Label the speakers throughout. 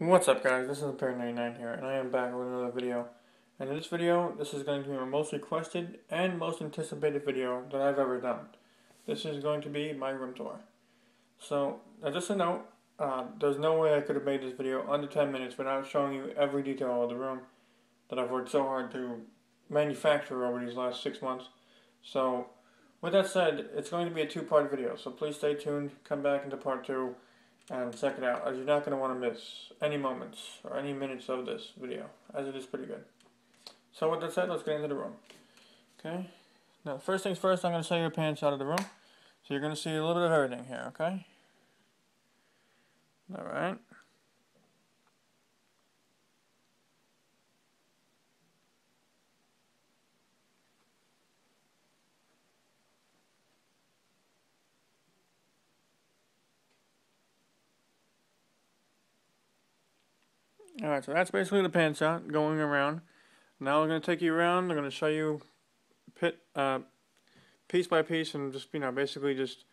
Speaker 1: What's up guys, this is Imperial99 here, and I am back with another video. And in this video, this is going to be my most requested and most anticipated video that I've ever done. This is going to be my room tour. So, just a note, there's no way I could have made this video under 10 minutes without showing you every detail of the room that I've worked so hard to manufacture over these last 6 months. So, with that said, it's going to be a two-part video, so please stay tuned, come back into part 2, and check it out, as you're not going to want to miss any moments or any minutes of this video, as it is pretty good. So with that said, let's get into the room. Okay, now first things first, I'm going to show you your pants out of the room. So you're going to see a little bit of everything here, okay? Alright. Alright, so that's basically the pants out going around. Now we're going to take you around. I'm going to show you piece by piece and just, basically just,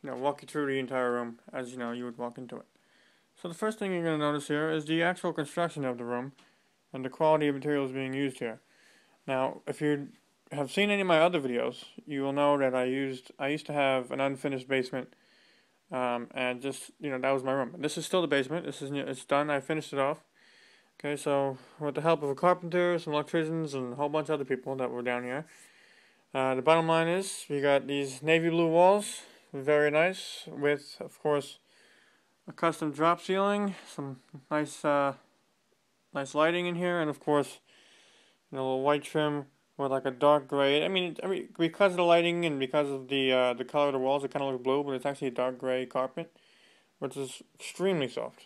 Speaker 1: walk you through the entire room as, you would walk into it. So the first thing you're going to notice here is the actual construction of the room and the quality of materials being used here. Now, if you have seen any of my other videos, you will know that I used to have an unfinished basement, and just, that was my room. This is still the basement. It's done. I finished it off. Okay, so with the help of a carpenter, some electricians, and a whole bunch of other people that were down here, the bottom line is we got these navy blue walls, very nice, with, of course, a custom drop ceiling, some nice lighting in here, and of course, a little white trim with like a dark gray. I mean, because of the lighting and because of the color of the walls, it kind of looks blue, but it's actually a dark gray carpet, which is extremely soft.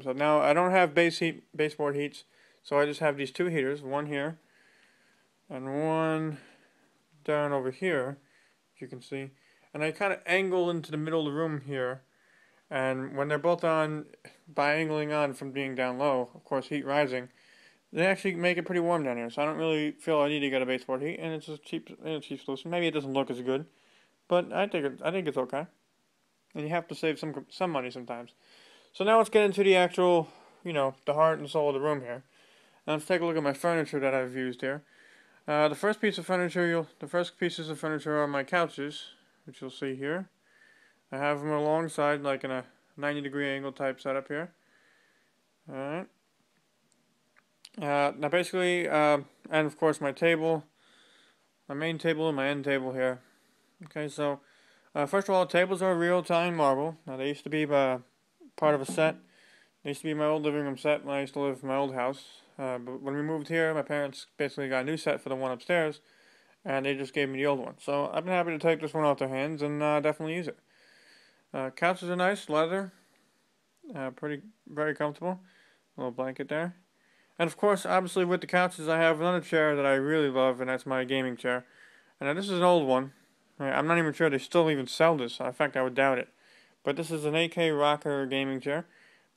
Speaker 1: So now I don't have baseboard heats, so I just have these two heaters, one here and one down over here, as you can see, and I kind of angle into the middle of the room here, and when they're both on, by angling on from being down low, of course heat rising, they actually make it pretty warm down here, so I don't really feel I need to get a baseboard heat, and it's a cheap solution. Maybe it doesn't look as good, but I think it's okay, and you have to save some money sometimes. So now let's get into the actual, the heart and soul of the room here. Now let's take a look at my furniture that I've used here. The first pieces of furniture are my couches, which you'll see here. I have them alongside, like in a 90-degree angle type setup here. Alright. Now basically, and of course my table, my main table and my end table here. Okay, so first of all, tables are real-time marble. Now they used to be part of a set. They used to be my old living room set when I used to live in my old house. But when we moved here, my parents basically got a new set for the one upstairs, and they just gave me the old one. So I've been happy to take this one off their hands and definitely use it. Couches are nice, leather, very comfortable. A little blanket there. And of course, obviously with the couches, I have another chair that I really love, and that's my gaming chair. And now this is an old one. I'm not even sure they still even sell this. In fact, I would doubt it. But this is an AK Rocker gaming chair.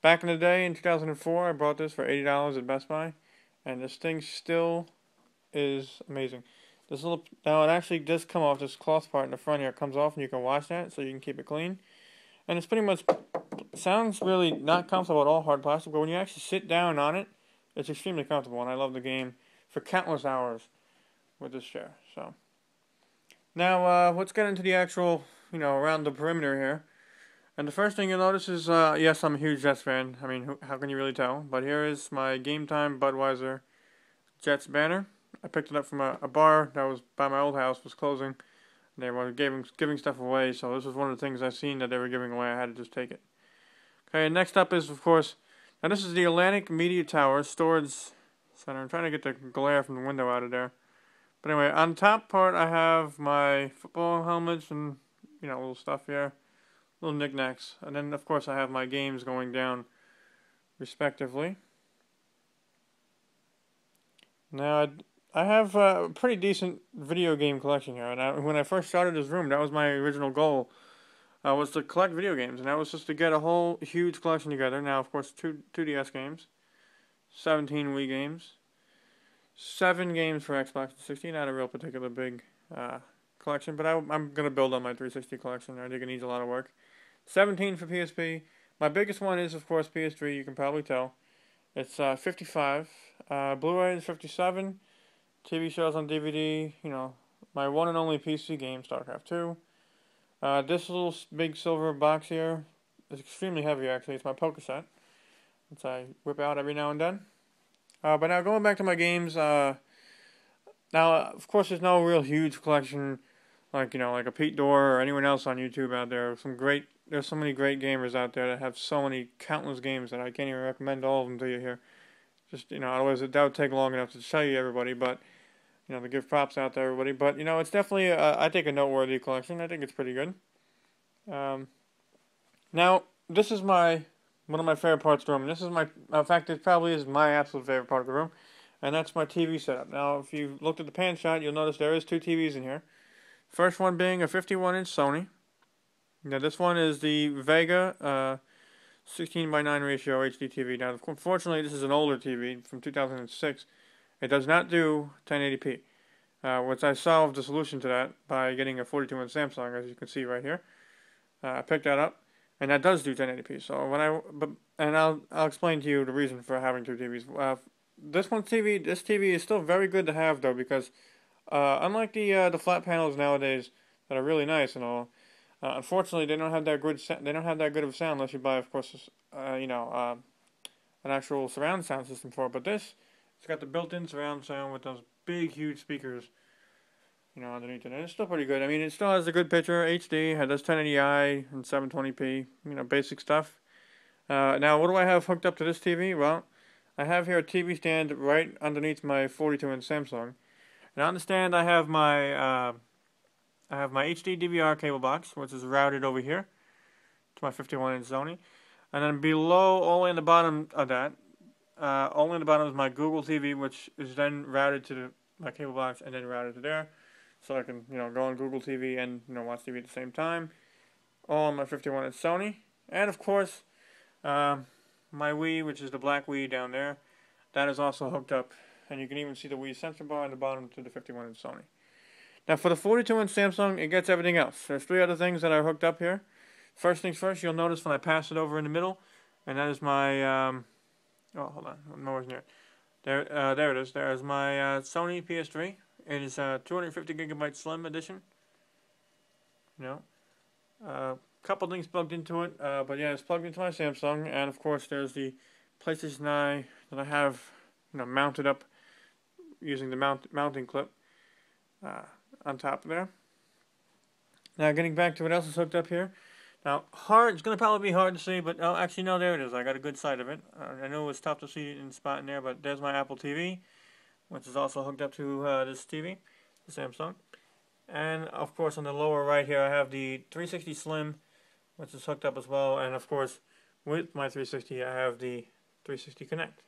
Speaker 1: Back in the day, in 2004, I bought this for $80 at Best Buy, and this thing still is amazing. Now it actually does come off, this cloth part in the front here. It comes off, and you can wash that, so you can keep it clean. And it's pretty much, sounds really not comfortable at all, hard plastic, but when you actually sit down on it, it's extremely comfortable, and I love the game for countless hours with this chair. So now let's get into the actual, around the perimeter here. And the first thing you'll notice is, yes, I'm a huge Jets fan. I mean, how can you really tell? But here is my Game Time Budweiser Jets banner. I picked it up from a bar that was by my old house, was closing. They were giving stuff away, so this was one of the things I seen that they were giving away. I had to just take it. Okay, next up is, of course, now this is the Atlantic Media Tower Storage Center. I'm trying to get the glare from the window out of there. But anyway, on the top part, I have my football helmets and, little stuff here. Little knickknacks. And then, of course, I have my games going down, respectively. Now, I have a pretty decent video game collection here. And when I first started this room, that was my original goal, was to collect video games. And that was just to get a whole huge collection together. Now, of course, 2DS games, 17 Wii games, 7 games for Xbox 360. Not a real particular big collection, but I'm going to build on my 360 collection. I think it needs a lot of work. 17 for PSP, my biggest one is, of course, PS3. You can probably tell. It's 55. Blu-ray is 57. TV shows on DVD. You know, my one and only PC game, StarCraft 2. This little big silver box here is extremely heavy, actually. It's my poker set, which I whip out every now and then. But now going back to my games, now of course there's no real huge collection like like a Pete Dorr or anyone else on YouTube out there. There's so many great gamers out there that have so many countless games that I can't even recommend all of them to you here. Just otherwise that would take long enough to tell you everybody. But to give props out to everybody. But it's definitely I think a noteworthy collection. I think it's pretty good. Now this is one of my favorite parts of the room. This is in fact, it probably is my absolute favorite part of the room, and that's my TV setup. Now, if you looked at the pan shot, you'll notice there is two TVs in here. First one being a 51-inch Sony. Now, this one is the Vega 16:9 ratio HD TV. Now, unfortunately, this is an older TV from 2006. It does not do 1080p, which I solved the solution to that by getting a 42-inch Samsung, as you can see right here. I picked that up. And that does do 1080p. So I'll explain to you the reason for having two TVs. This TV is still very good to have though, because unlike the flat panels nowadays that are really nice and all, unfortunately they don't have that good. They don't have that good of a sound unless you buy, of course, an actual surround sound system for it. But it's got the built-in surround sound with those big, huge speakers. Underneath it. And it's still pretty good. I mean, it still has a good picture, HD. It does 1080i and 720p, basic stuff. Now, what do I have hooked up to this TV? Well, I have here a TV stand right underneath my 42-inch Samsung. And on the stand, I have my HD DVR cable box, which is routed over here to my 51-inch Sony. And then below, all the way in the bottom of that, only in the bottom is my Google TV, which is then routed to my cable box and then routed to there. So I can, go on Google TV and, watch TV at the same time. All on my 51-inch Sony. And, of course, my Wii, which is the black Wii down there, that is also hooked up. And you can even see the Wii sensor bar on the bottom to the 51-inch Sony. Now, for the 42-inch Samsung, it gets everything else. There's three other things that are hooked up here. First things first, you'll notice when I pass it over in the middle, and that is my, oh, hold on, I'm nowhere near it. There it is. There is my Sony PS3. It is a 250 gigabyte slim edition. Couple things plugged into it, but yeah, it's plugged into my Samsung, and of course there's the PlayStation Eye that I have, mounted up using the mounting clip on top of there. Now, getting back to what else is hooked up here. Now, it's going to probably be hard to see, but oh, actually no, there it is. I got a good sight of it. I know it was tough to see it in the spot in there, but there's my Apple TV, which is also hooked up to this TV, the Samsung. And, of course, on the lower right here, I have the 360 Slim, which is hooked up as well. And, of course, with my 360, I have the 360 Connect.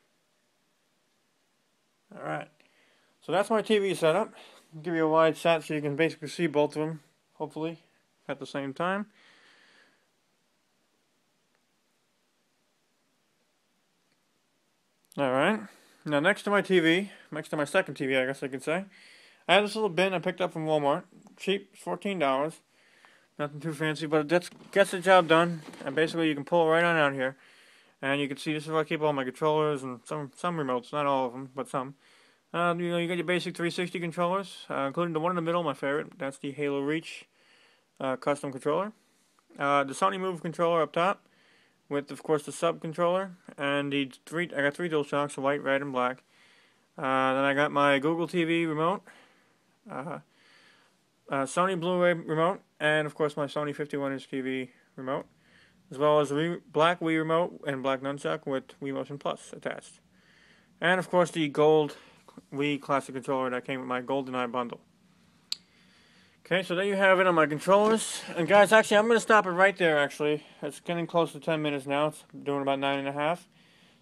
Speaker 1: Alright. So that's my TV setup. I'll give you a wide shot so you can basically see both of them, hopefully, at the same time. Alright. Now, next to my TV, next to my second TV, I guess I could say, I have this little bin I picked up from Walmart. Cheap, $14. Nothing too fancy, but it gets the job done. And basically, you can pull it right on out here. And you can see this is where I keep all my controllers and some remotes, not all of them, but some. You got your basic 360 controllers, including the one in the middle, my favorite. That's the Halo Reach custom controller. The Sony Move controller up top, with of course the sub controller, and I got three DualShocks, white, red, and black. Then I got my Google TV remote, Sony Blu-ray remote, and of course my Sony 51-inch TV remote, as well as the black Wii remote and black nunchuck with Wii Motion Plus attached. And of course the gold Wii Classic controller that came with my GoldenEye bundle. Okay, so there you have it on my controllers. And guys, actually, I'm going to stop it right there, actually. It's getting close to 10 minutes now. It's doing about 9.5.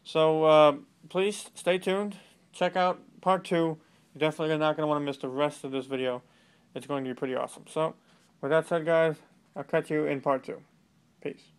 Speaker 1: So, please, stay tuned. Check out part 2. You're definitely not going to want to miss the rest of this video. It's going to be pretty awesome. So, with that said, guys, I'll catch you in part 2. Peace.